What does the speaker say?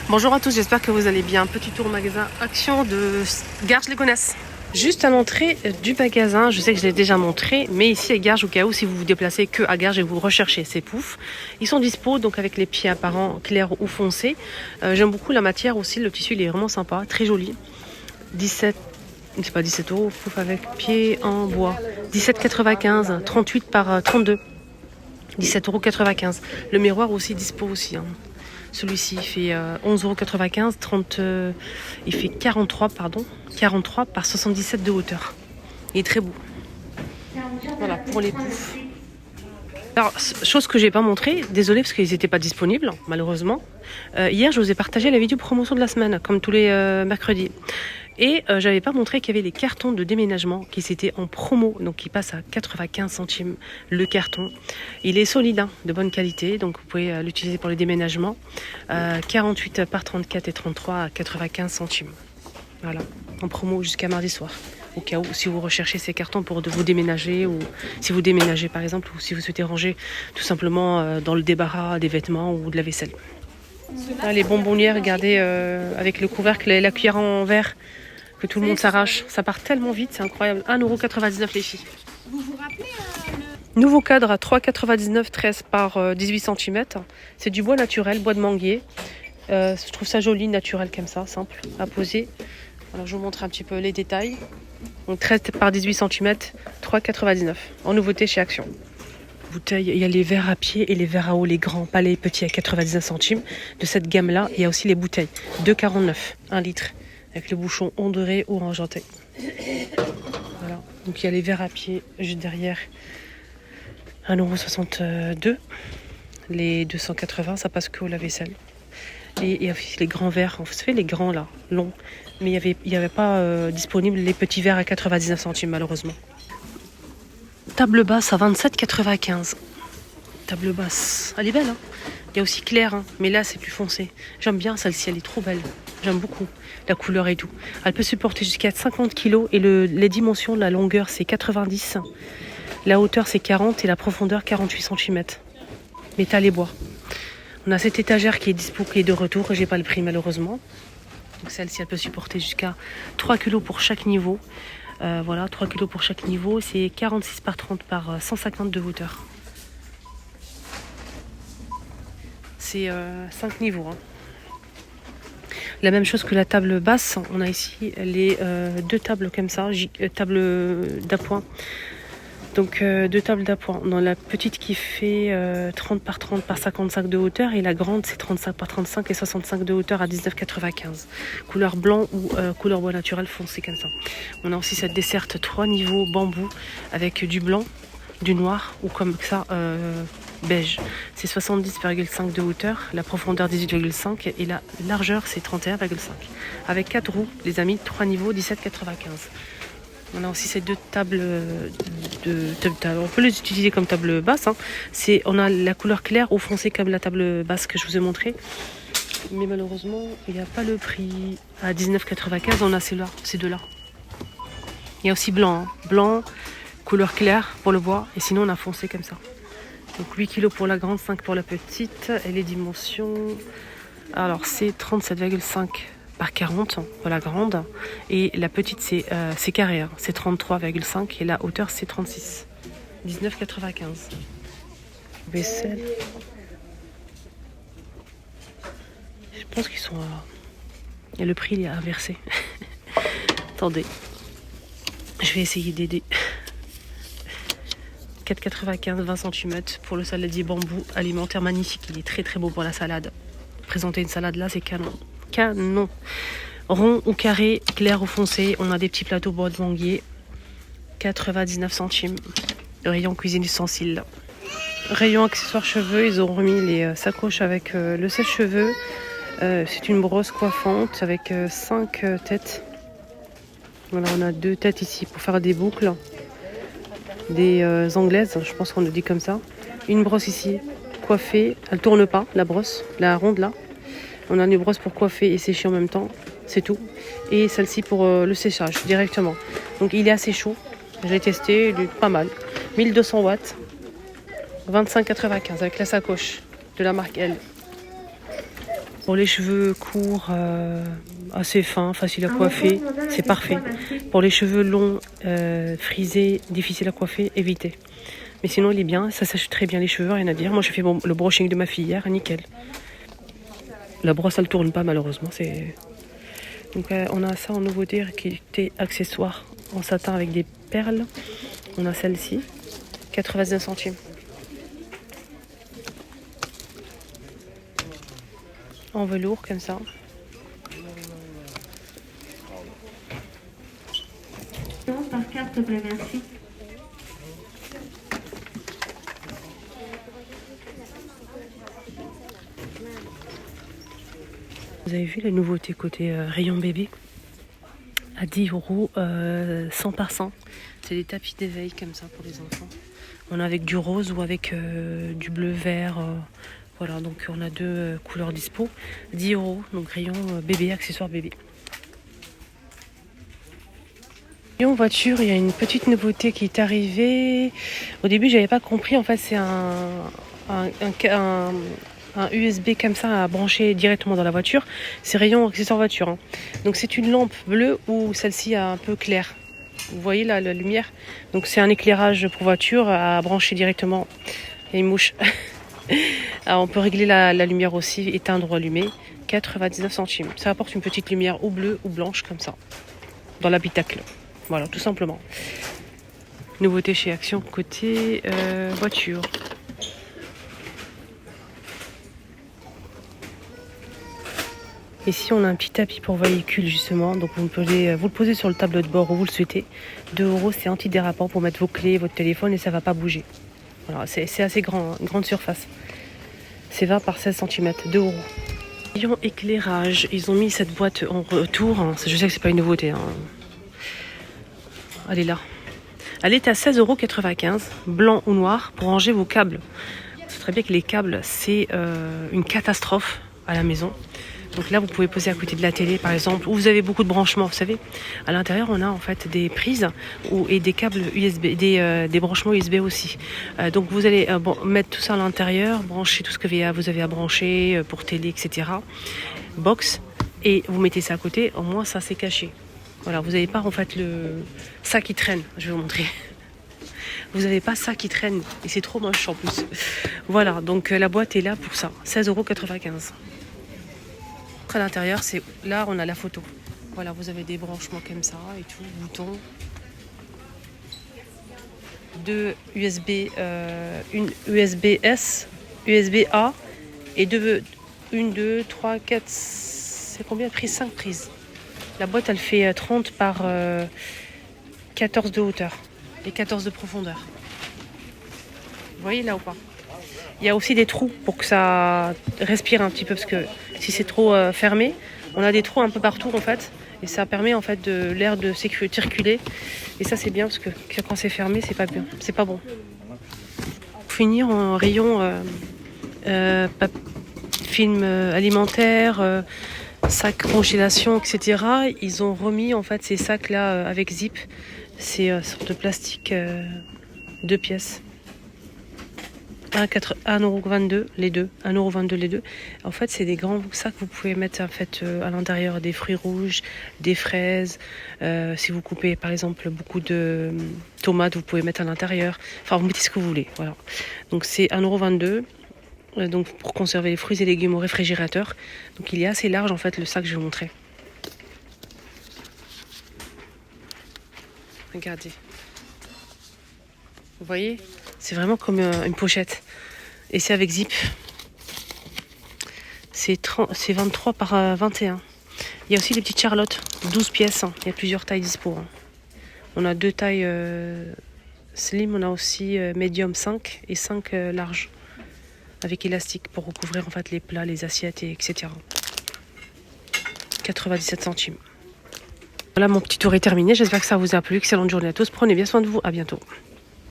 Bonjour à tous, j'espère que vous allez bien. Petit tour au magasin Action de Garges-les-Gonesse. Juste à l'entrée du magasin, je sais que je l'ai déjà montré, mais ici à Garges, au cas où si vous vous déplacez que à Garges et vous recherchez ces poufs, ils sont dispo donc avec les pieds apparents clairs ou foncés. J'aime beaucoup la matière aussi, le tissu il est vraiment sympa, très joli. 17, c'est pas 17 euros, pouf avec pied en bois. 17,95, 38 par 32. 17,95 €. Le miroir aussi dispo aussi. Celui-ci fait 11,95 €, il fait 43 par 77 de hauteur. Il est très beau. Voilà pour les poufs. Alors, chose que j'ai pas montré, désolé parce qu'ils n'étaient pas disponibles, malheureusement. Hier, je vous ai partagé la vidéo promotion de la semaine, comme tous les mercredis. Et j'avais pas montré qu'il y avait les cartons de déménagement qui étaient en promo, donc qui passent à 95 centimes le carton. Il est solide, de bonne qualité, donc vous pouvez l'utiliser pour les déménagements. 48 par 34 et 33 à 95 centimes. Voilà, en promo jusqu'à mardi soir. Au cas où, si vous recherchez ces cartons pour vous déménager, ou si vous déménagez par exemple, ou si vous souhaitez ranger tout simplement dans le débarras des vêtements ou de la vaisselle. Là, les bonbonnières, regardez, avec le couvercle et la cuillère en verre, que tout le monde s'arrache. Ça part tellement vite, c'est incroyable. 1,99 € les filles. Vous vous rappelez Nouveau cadre à 3,99 €, 13 par 18 cm. C'est du bois naturel, bois de manguier. Je trouve ça joli, naturel comme ça, simple à poser. Alors je vous montre un petit peu les détails. Donc 13 par 18 cm, 3,99 € en nouveauté chez Action. Bouteilles, il y a les verres à pied et les verres à eau, les grands, pas les petits à 99 centimes. De cette gamme-là, il y a aussi les bouteilles, 2,49 €, 1 litre, avec le bouchon ondulé ou argenté. Voilà, donc il y a les verres à pied juste derrière, 1,62 €. Les 280, ça passe que au lave-vaisselle. Et il y a aussi les grands verres, on se fait les grands là, longs. Mais il y avait pas disponible les petits verres à 99 centimes malheureusement. Table basse à 27,95 €. Table basse, elle est belle, hein. Il y a aussi clair, hein, mais là c'est plus foncé. J'aime bien celle-ci, elle est trop belle. J'aime beaucoup la couleur et tout. Elle peut supporter jusqu'à 50 kg et les dimensions, la longueur c'est 90, la hauteur c'est 40 et la profondeur 48 cm. Métal et bois. On a cette étagère qui est dispo, qui est de retour, et j'ai pas le prix malheureusement. Donc celle-ci elle peut supporter jusqu'à 3 kg pour chaque niveau. Voilà, 3 kg pour chaque niveau, c'est 46 par 30 par 150 de hauteur. C'est 5 niveaux. Hein. La même chose que la table basse, on a ici les deux tables comme ça, table d'appoint. Donc deux tables d'appoint. On a la petite qui fait 30 par 30 par 55 de hauteur et la grande c'est 35 par 35 et 65 de hauteur à 19,95. Couleur blanc ou couleur bois naturel foncé comme ça. On a aussi cette desserte 3 niveaux bambou avec du blanc, du noir ou comme ça beige. C'est 70,5 de hauteur, la profondeur 18,5 et la largeur c'est 31,5. Avec 4 roues les amis, 3 niveaux 17,95. On a aussi ces deux tables on peut les utiliser comme table basse. Hein. On a la couleur claire ou foncée comme la table basse que je vous ai montré. Mais malheureusement, il n'y a pas le prix. À 19,95, on a ces deux-là. Il y a aussi blanc. Hein. Blanc, couleur claire pour le bois. Et sinon, on a foncé comme ça. Donc 8 kg pour la grande, 5 pour la petite. Et les dimensions... Alors, c'est 37,5 par 40 pour la grande et la petite c'est carré, hein. C'est 33,5 et la hauteur c'est 36. 19,95. Vaisselle. Je pense qu'ils sont et le prix il est inversé. Attendez. Je vais essayer d'aider. 4,95 20 cm pour le saladier bambou alimentaire magnifique. Il est très très beau pour la salade. Présenter une salade là c'est canon. Canon. Rond ou carré, clair ou foncé, on a des petits plateaux bois de manguier. 99 centimes. Rayon cuisine ustensiles. Rayon accessoires cheveux, ils ont remis les sacoches avec le sèche-cheveux. C'est une brosse coiffante avec 5 têtes. Voilà, on a 2 têtes ici pour faire des boucles. Des anglaises, je pense qu'on le dit comme ça. Une brosse ici, coiffée. Elle tourne pas, la brosse, la ronde là. On a une brosse pour coiffer et sécher en même temps, c'est tout. Et celle-ci pour le séchage directement. Donc il est assez chaud, j'ai testé, il est pas mal. 1200 watts, 25,95 avec la sacoche de la marque L. Pour les cheveux courts, assez fins, faciles à coiffer, c'est parfait. Pour les cheveux longs, frisés, difficiles à coiffer, évitez. Mais sinon, il est bien, ça sèche très bien les cheveux, rien à dire. Moi, j'ai fait le brushing de ma fille hier, nickel. La brosse, elle tourne pas, malheureusement. Donc, on a ça en nouveauté, qui était accessoire en satin avec des perles. On a celle-ci, 99 centimes. En velours, comme ça. Non, par carte, s'il te plaît, merci. Vous avez vu les nouveautés côté rayon bébé à 10 €, 100 par 100. C'est des tapis d'éveil comme ça pour les enfants. On a avec du rose ou avec du bleu vert. Voilà, donc on a deux couleurs dispo. 10 €, donc rayon bébé, accessoire bébé. Et en voiture, il y a une petite nouveauté qui est arrivée. Au début, j'avais pas compris. En fait, c'est un USB comme ça à brancher directement dans la voiture. C'est rayon accessoire voiture. Hein. Donc c'est une lampe bleue ou celle-ci un peu claire. Vous voyez là la lumière. Donc c'est un éclairage pour voiture à brancher directement. Il y a une mouche. Alors, on peut régler la lumière aussi, éteindre ou allumer. 99 centimes. Ça apporte une petite lumière ou bleue ou blanche comme ça. Dans l'habitacle. Voilà, tout simplement. Nouveauté chez Action côté voiture. Ici, on a un petit tapis pour véhicule, justement. Donc, vous le posez sur le tableau de bord où vous le souhaitez. 2 €, c'est antidérapant pour mettre vos clés, votre téléphone et ça ne va pas bouger. Voilà, c'est assez grand, hein, une grande surface. C'est 20 par 16 cm, 2 €. Rayon éclairage, ils ont mis cette boîte en retour. Hein. Je sais que c'est pas une nouveauté. Hein. Elle est là. Elle est à 16,95 €, blanc ou noir, pour ranger vos câbles. C'est très bien que les câbles, c'est une catastrophe à la maison. Donc là, vous pouvez poser à côté de la télé, par exemple, où vous avez beaucoup de branchements, vous savez. À l'intérieur, on a en fait des prises et des câbles USB, des branchements USB aussi. Donc vous allez mettre tout ça à l'intérieur, brancher tout ce que vous avez à brancher pour télé, etc. Box, et vous mettez ça à côté. Au moins, ça c'est caché. Voilà, vous n'avez pas en fait ça qui traîne. Je vais vous montrer. Vous n'avez pas ça qui traîne et c'est trop moche en plus. Voilà, donc la boîte est là pour ça, 16,95 €. À l'intérieur, là on a la photo. Voilà, vous avez des branchements comme ça et tout, boutons. Deux USB, une USB-S, USB-A et une, deux, trois, quatre, c'est combien de prises? 5 prises. La boîte elle fait 30 par 14 de hauteur et 14 de profondeur. Vous voyez là ou pas? Il y a aussi des trous pour que ça respire un petit peu parce que si c'est trop fermé, on a des trous un peu partout en fait et ça permet en fait de l'air de circuler et ça c'est bien parce que quand c'est fermé c'est pas bien, c'est pas bon. Pour finir en rayon film alimentaire, sacs congélation, etc. Ils ont remis en fait ces sacs là avec zip, c'est sorte de plastique 2 pièces. 1,22 € les deux. 1,22 € les deux. En fait, c'est des grands sacs que vous pouvez mettre en fait, à l'intérieur des fruits rouges, des fraises. Si vous coupez par exemple beaucoup de tomates, vous pouvez mettre à l'intérieur. Enfin, vous mettez ce que vous voulez. Voilà. Donc c'est 1,22 €. Donc pour conserver les fruits et légumes au réfrigérateur. Donc il est assez large en fait le sac que je vais vous montrer. Regardez. Vous voyez? C'est vraiment comme une pochette. Et c'est avec zip. C'est 23 par 21. Il y a aussi des petites charlottes. 12 pièces. Hein. Il y a plusieurs tailles dispo. Hein. On a 2 tailles slim. On a aussi medium 5 et 5 larges. Avec élastique pour recouvrir en fait les plats, les assiettes, etc. 97 centimes. Voilà, mon petit tour est terminé. J'espère que ça vous a plu. Excellente journée à tous. Prenez bien soin de vous. À bientôt.